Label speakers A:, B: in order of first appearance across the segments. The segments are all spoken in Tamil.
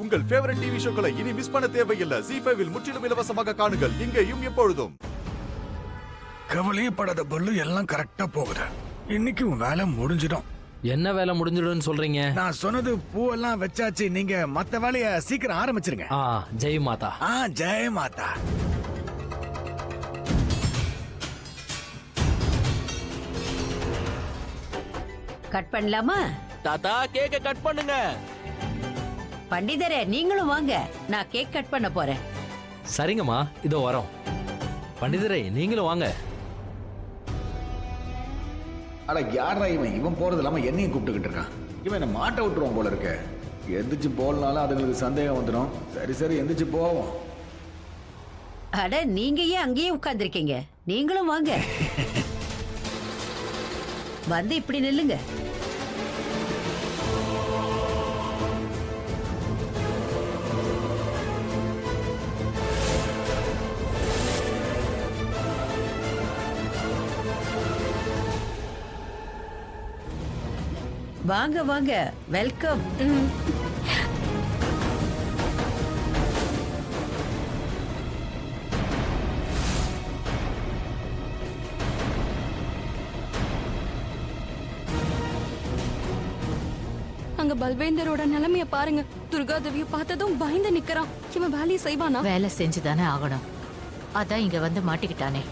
A: உங்கள் ஃபேவரட் டிவி ஷோக்களை இனி மிஸ் பண்ண தேவையில்லை. ஜீ5 இல் முற்றிலும் இலவசமாக காணுங்கள். இங்கேயும் எப்பொழுதும்.
B: கவலையே படாத பல்லு, எல்லாம் கரெக்டா போகுது. இன்னைக்கு உன் வேலை முடிஞ்சிடும்.
C: என்ன வேலை முடிஞ்சிடும்னு சொல்றீங்க?
B: நான் சொன்னது பூவெல்லாம் வச்சாச்சு. நீங்க மத்த வேலைய சீக்கிரம் ஆரம்பிச்சிருங்க.
C: ஜெய் மாதா.
B: ஜெய மாதா.
D: கட் பண்ணலாமா?
E: தாத்தா கேக்க கட் பண்ணுங்க.
D: பண்டிதரே நீங்களும் வாங்க, நான் கேக் கட் பண்ண போறேன்.
C: சரிங்கம்மா, இதோ வரோம். பண்டிதரே நீங்களும் வாங்க.
B: அட யாரா இவன்? இவன் போறது இல்லாம என்னையும் கூப்பிட்டுக்கிட்டு இருக்கான். இவன் என்ன மாட்ட விட்டுருவான் போல இருக்க. எந்திரிச்சு போலனாலும் அதுங்களுக்கு சந்தேகம் வந்துடும். சரி சரி எந்திரிச்சு போவோம்.
D: அட நீங்க ஏன் அங்கேயே உட்கார்ந்துருக்கீங்க? நீங்களும் வாங்க. வந்து இப்படி நில்லுங்க. வாங்க வாங்க, வெல்கம்.
F: அங்க பல்வேந்தரோட நிலைமைய பாருங்க. துர்காதேவிய பார்த்ததும் பயந்து நிக்கிறான். இவன் வேலையை செய்வானா?
G: வேலை செஞ்சுதானே ஆகணும். அதான் இங்க வந்து மாட்டிக்கிட்டானே.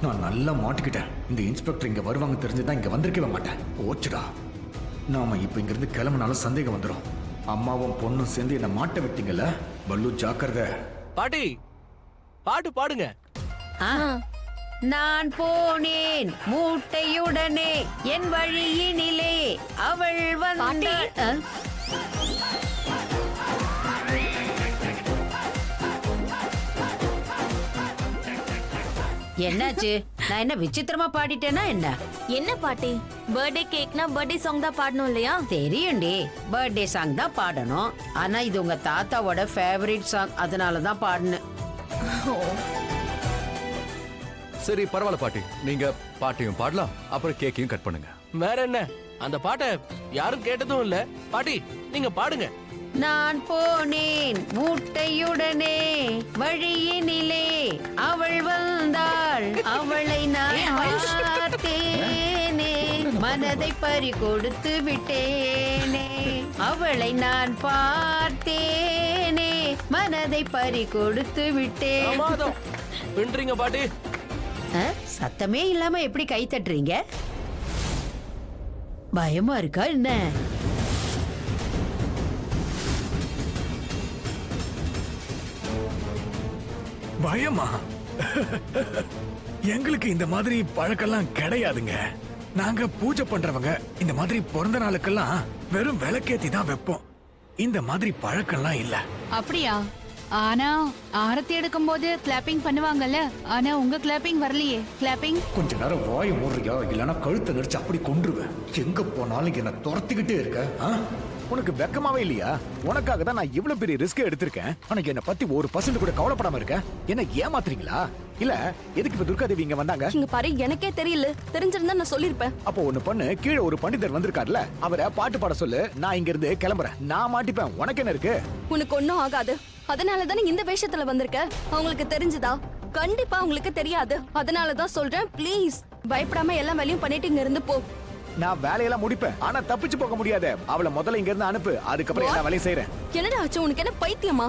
B: நான் நல்லா மாட்டிக்கிட்டேன். இந்த இன்ஸ்பெக்டர் இங்க வருவாங்க தெரிஞ்சுதான் இங்க வந்திருக்கவே மாட்டேன். போச்சுடா. நாம இப்ப இங்க இருந்து கிளம்பினாலும் சந்தேகம் வந்துடும். அம்மாவும் பொண்ணும் சேர்ந்து என்ன மாட்ட விட்டீங்கல்ல. பல்லு ஜாக்கிரதை.
E: பாட்டி பாட்டு பாடுங்க.
D: நான் போனேன் மூட்டையுடனே என் வழியினிலே அவள் வந்தாள். என்னாச்சு? நான் என்ன விசித்திரமா பாடிட்டேனா என்ன?
F: என்ன பாட்டி? பர்த்டே கேக்னா பர்த்டே சாங் தான் பாடணும் இல்லையா?
D: தெரியும்டி, பர்த்டே சாங் தான் பாடணும். ஆனா இது உங்க தாத்தாவோட ஃபேவரட் சாங், அதனால தான் பாடினேன்.
A: சரி பரவாயில்ல பாட்டி, நீங்க பாட்டையும் பாடலாம், அப்புறம் கேக்கையும் கட் பண்ணுங்க.
E: வேற என்ன, அந்த பாட்டை யாரும் கேட்டதும் இல்ல. பாட்டி நீங்க பாடுங்க.
D: நான் போனேன் மூட்டையுடனே வழியினிலே அவள் வந்தாள், அவளை நான் பார்த்தேனே, மனதை பறி கொடுத்து விட்டேனே, அவளை நான் பார்த்தேனே, மனதை பறி கொடுத்து விட்டேன்.
E: பின்றீங்க பாட்டி.
D: சத்தமே இல்லாம எப்படி கை தட்டுறீங்க? பயமா இருக்கா என்ன?
B: பயமா? எங்களுக்கு இந்த மாதிரி பழக்கெல்லாம் கிடையாதுங்க. நாங்க பூஜை பண்றவங்க இந்த மாதிரி பிறந்த நாளுக்கெல்லாம் வெறும் விளக்கேத்தி தான் வைப்போம். இந்த மாதிரி பழக்கம்லாம் இல்ல.
H: அப்படியா? ஆனா ஆரத்தி எடுக்கும் போது கிளாப்பிங் பண்ணுவாங்கல்ல, ஆனா உங்க கிளாப்பிங் வரலையே. கிளாப்பிங்
B: கொஞ்ச நேரம் வாய மூடுறியா, இல்லைன்னா கழுத்தை நடிச்சு அப்படி கொன்றுவேன். எங்க போனாலும் என்ன துரத்திக்கிட்டே இருக்க. உனக்கு வெக்கமாவே இல்லையா? உனக்காக தான் நான் இவ்வளவு பெரிய ரிஸ்க் எடுத்திருக்கேன். ஆனா என்ன பத்தி 1% கூட கவலைப்படாம இருக்க. என்ன ஏமாத்துறீங்களா? இல்ல எதுக்கு இப்ப துர்காதேவி இங்க வந்தாங்க?
F: இங்க பாரு, எனக்கே தெரியல. தெரிஞ்சிருந்தா நான் சொல்லிருப்பேன்.
B: அப்போ ஒண்ணு பண்ணு, கீழே ஒரு பண்டிதர் வந்திருக்காருல, அவரை பாட்டு பாட சொல்லு. நான் இங்க இருந்து கிளம்புறேன். நான் மாட்டிப்பேன், உனக்கு என்ன இருக்கு?
F: உனக்கு ஒன்னும் ஆகாது. அதனாலதானே இந்த வேஷத்துல வந்திருக்க. அவங்களுக்கு தெரிஞ்சுதா? கண்டிப்பா அவங்களுக்கு தெரியாது. அதனாலதான் சொல்றேன், ப்ளீஸ் பயப்படாம எல்லா வேலையும் பண்ணிட்டு இங்க இருந்து போ.
B: நான் வேலையெல்லாம் முடிப்பேன், ஆனா தப்பிச்சு போக முடியாது. அவளை முதல்ல இங்க இருந்து அனுப்பு, அதுக்கப்புறம் எல்லா வேலையும் செய்யறேன்.
F: என்னடா ஆச்சு உனக்கு? என்ன பைத்தியமா?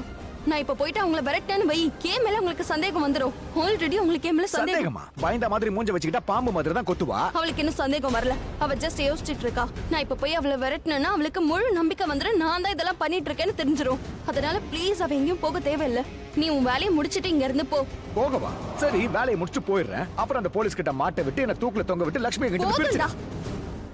F: நான் இப்ப போயிட்டு அவங்கள விரட்டேன்னு வை, ஏன் மேல உங்களுக்கு சந்தேகம் வந்துரும். ஆல்ரெடி உங்களுக்கு ஏன் மேல
B: சந்தேகமா? பயந்த மாதிரி மூஞ்ச வச்சுக்கிட்டா பாம்பு மாதிரி தான் கொத்துவா.
F: அவளுக்கு இன்னும் சந்தேகம் வரல. அவ ஜஸ்ட் யோசிச்சுட்டு இருக்கா. நான் இப்ப போய் அவளை விரட்டினா அவளுக்கு முழு நம்பிக்கை வந்துடும். நான் தான் இதெல்லாம் பண்ணிட்டு இருக்கேன்னு தெரிஞ்சிரும். அதனால ப்ளீஸ் அவ எங்கேயும் போக தேவையில்லை. நீ உன் வேலையை முடிச்சிட்டு இங்க இருந்து போ.
B: போகவா? சரி, வேலையை முடிச்சுட்டு போயிடுறேன். அப்புறம் அந்த போலீஸ் கிட்ட மாட்ட விட்டு என்ன தூக்குல தொங்க விட்டு லட்சுமி கிட்ட பிடிச்சிடா.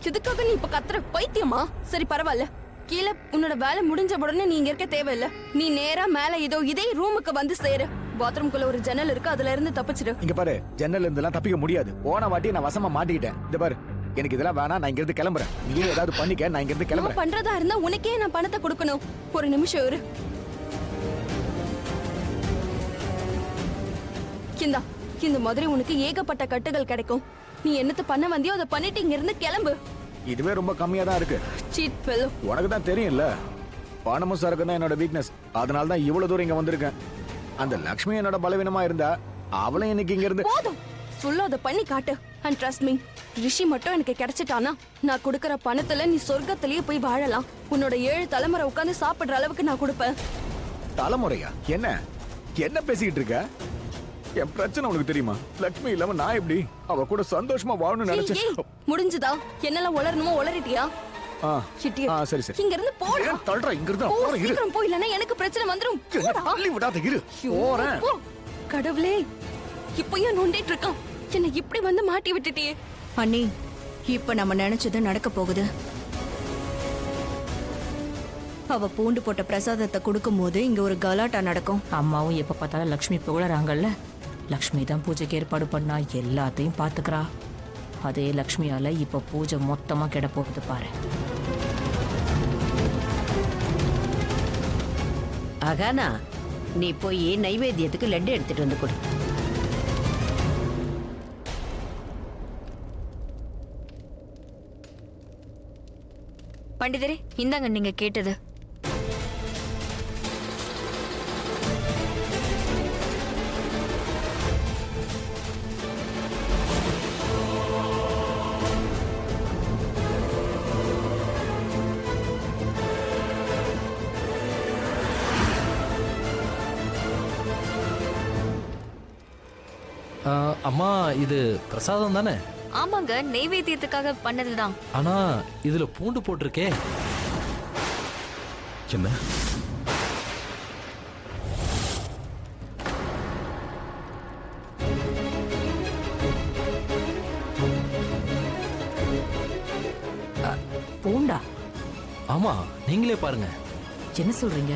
F: இதுக்காக நீ இப்ப கத்துற பைத்தியமா? சரி பரவாயில்ல, கீழே உன்னோட வேலை முடிஞ்ச உடனே நீ இங்க இருக்க தேவையில்ல. நீ நேரா மேல இதே ரூமுக்கு வந்து சேரு. பாத்ரூம்குள்ள ஒரு ஜன்னல் இருக்கு, அதுல இருந்து தப்பிச்சிடு. இங்க பாரு, ஜன்னல்ல இருந்தெல்லாம் தப்பிக்க முடியாது. போன வாட்டி நான் வசமா மாட்டிக்கிட்டேன். இந்த பாரு, எனக்கு இதெல்லாம் வேணாம், நான் இங்க இருந்து கிளம்புறேன். நீ ஏதாவது பண்ணிக்க, நான் இங்க இருந்து கிளம்புறேன். பண்றதா இருந்தா உனக்கே நான் பணத்தை கொடுக்கணும். ஒரு நிமிஷம் இரு. இந்த மாதிரி உனக்கு ஏகப்பட்ட கட்டுகள் கிடைக்கும். நீ என்னத்த பண்ண வந்தியோ அதை பண்ணிட்டு இங்க இருந்து கிளம்பு. இதுவே ரொம்ப கம்மியா தான் இருக்கு. Seat fellow. உனக்கு தான் தெரியும்ல.
B: பணமும் சரக்கு தான் என்னோட வீக்னஸ். அதனால தான் இவ்வளவு தூரம் இங்க வந்திருக்கேன். அந்த லக்ஷ்மி என்னோட பலவீனமா இருந்தா அவளும் இன்னைக்கு இங்க இருந்து
F: போதும் சொல்லாத பண்ணி காட்டு. அண்ட் ட்ரஸ்ட் மீ, ரிஷி மட்டும் எனக்கு கிடைச்சிட்டானா நான் கொடுக்கற பணத்துல நீ சொர்க்கத்திலேயே போய் வாழலாம். உன்னோட 7 தலைமுறை உட்கார்ந்து சாப்பிடுற அளவுக்கு நான் கொடுப்பேன்.
B: தலைமுறையா? என்ன என்ன பேசிக்கிட்டு இருக்க? என் பிரச்சனை உனக்கு தெரியுமா? லக்ஷ்மி இல்லாம நான் எப்படி அவ கூட சந்தோஷமா வாழணும்னு
F: ஏய்,
B: நினைச்சேன்.
F: முடிஞ்சுதா? என்னெல்லாம் உளரணுமோ உளறிட்டியா?
B: ஆ,
F: Idiot.
B: ஆ, சரி சரி.
F: இங்க இருந்து போடா.
B: ஏன் தள்ளுற? இங்க இருந்து
F: போ,
B: அப்புறம் இரு.
F: சீக்கிரம் போ, இல்லைன்னா எனக்கு பிரச்சனை வந்துரும்.
B: என்ன
F: போடா.
B: தள்ளி விடாத இரு.
F: ஐயோ,
B: போறேன்.
F: போ. கடவுளே, இப்பயும் நோண்டிட்டு இருக்கான். என்னை இப்படி வந்து மாட்டி விட்டுட்டியே.
I: அண்ணி, இப்ப நம்ம நினைச்சது நடக்க போகுது. அவ பூண்டு போட்ட பிரசாதத்தை கொடுக்கும் போது இங்க ஒரு கலாட்டா நடக்கும்.
G: அம்மாவும் எப்ப பார்த்தாலும் லக்ஷ்மி புகழறாங்கல்ல. லக்ஷ்மி தான் பூஜைக்கு ஏற்பாடு பண்ணா, எல்லாத்தையும் பாத்துக்கிறா. அதே லக்ஷ்மியால இப்ப பூஜை மொத்தமா கெட போகுது பாரு.
D: அகானா, நீ போய் நைவேத்தியத்துக்கு லட்டு எடுத்துட்டு வந்து கொடு.
F: பண்டிதரே, இந்தாங்க நீங்க கேட்டது.
C: அம்மா இது பிரசாதம் தானே?
F: ஆமாங்க, நெய்வேத்தியத்துக்காக பண்ணதுதான்.
C: ஆனா இதுல பூண்டு போட்டிருக்கே.
A: என்ன?
G: பூண்டா?
C: ஆமா, நீங்களே பாருங்க.
G: என்ன சொல்றீங்க?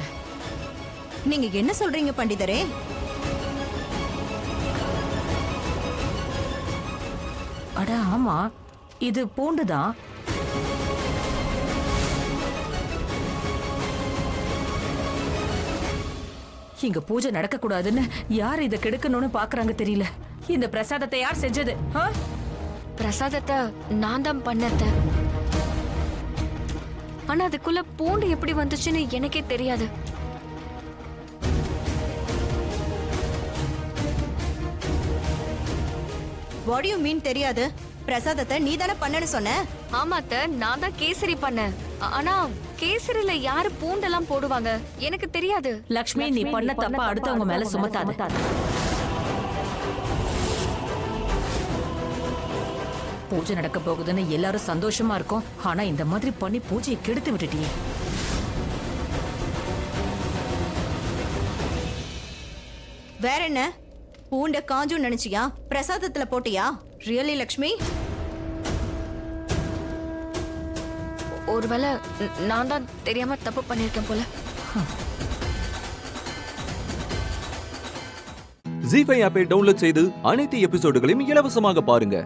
I: நீங்க என்ன சொல்றீங்க பண்டிதரே?
G: அட ஆமா, இது பூண்டுதான். இங்க பூஜை நடக்க கூடாதுன்னு யார் இத கெடுக்கணும்னு பாக்குறாங்க தெரியல. இந்த பிரசாதத்தை யார் செஞ்சது?
F: பிரசாதத்தை நான் தான் பண்ணத. ஆனா அதுக்குள்ள பூண்டு எப்படி வந்துச்சுன்னு எனக்கே தெரியாது.
I: வாட் யூ மீன் தெரியாது? பிரசாதத்தை நீ தானே பண்ணனு சொன்ன.
F: ஆமாத்த, நான் தான் கேசரி பண்ணேன். ஆனா கேசரியில யாரு பூண்டெல்லாம் போடுவாங்க எனக்கு தெரியாது.
G: லக்ஷ்மி, நீ பண்ண தப்பா அடுத்தவங்க மேல சுமத்தாத. பூஜை நடக்க போகுதுன்னு எல்லாரும் சந்தோஷமா இருக்கும். ஆனா இந்த மாதிரி பண்ணி பூஜையை கெடுத்து விட்டுட்டியே.
I: வேற என்ன? பூண்ட காஞ்சுன்னு நினைச்சியா? பிரசாதத்துல போட்டியா? ரியலி லக்ஷ்மி?
F: ஒருவேளை நான் தான் தெரியாம தப்பு பண்ணிருக்கேன் போல.
J: ஜீ5 ஆப்பை டவுன்லோட் செய்து அனைத்து எபிசோடுகளையும் இலவசமாக பாருங்க.